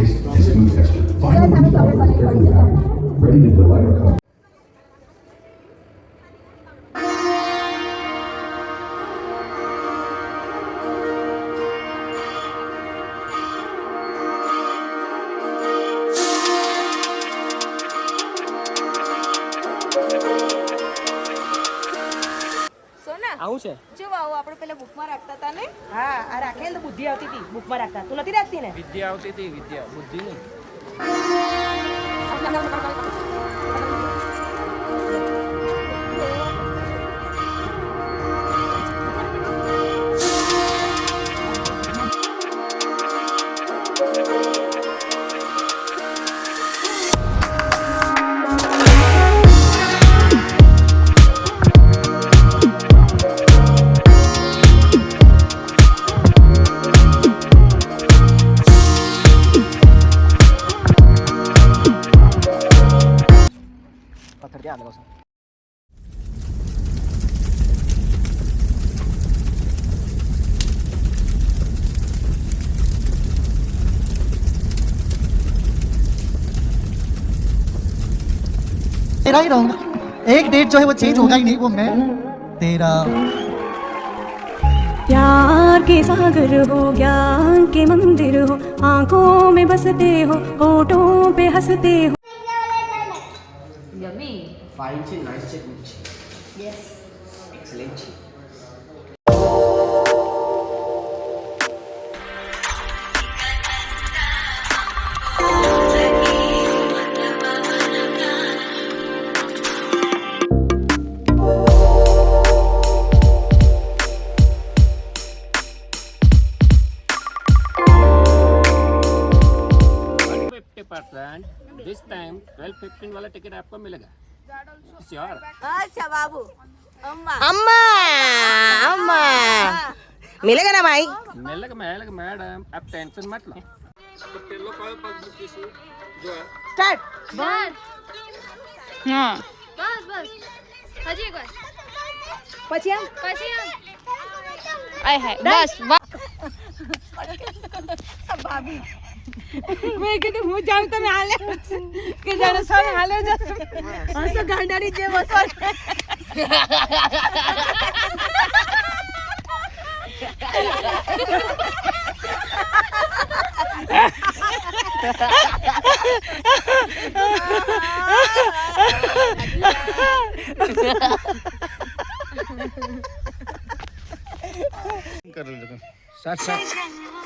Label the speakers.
Speaker 1: taste and smooth texture. Finally, ready to delight our customers.
Speaker 2: આવું છે
Speaker 3: જો આવો આપણે પેલા બુકમાં રાખતા હતા ને હા આ રાખે ને તો બુદ્ધિ આવતી હતી બુકમાં રાખતા તું નથી રાખતી ને
Speaker 2: વિદ્યા આવતી હતી વિદ્યા બુદ્ધિ નહીં પથ્થર ક્યાં આવેલો છે
Speaker 4: तेरा ही रहूंगा एक डेट जो है वो चेंज होगा ही नहीं वो मैं तेरा
Speaker 5: प्यार के सागर हो ज्ञान के मंदिर हो आंखों में बसते हो होठों पे हंसते हो
Speaker 3: યમી
Speaker 2: ફાઇન છે નાઇસ છે ગુડ છે
Speaker 3: યસ
Speaker 2: એક્સલેન્ટ છે दिस टाइम 12:15 वाला टिकट आपको मिलेगा श्योर
Speaker 3: अच्छा बाबू अम्मा
Speaker 6: अम्मा अम्मा मिलेगा ना भाई
Speaker 2: मिलेगा मैडम आप टेंशन मत लो तो पेलो कॉल पर किसी जो है
Speaker 3: સ્ટાર્ટ
Speaker 6: हाँ
Speaker 7: બસ હજી એક વાર
Speaker 3: પછી આમ
Speaker 6: आए है बस
Speaker 3: ભાભી મેં કીધું હું જાઉં તમે હાલે કે જાણે સોન હાલે જશે હસો ગાંડાની જેમ હસો
Speaker 2: कर लो साथ साथ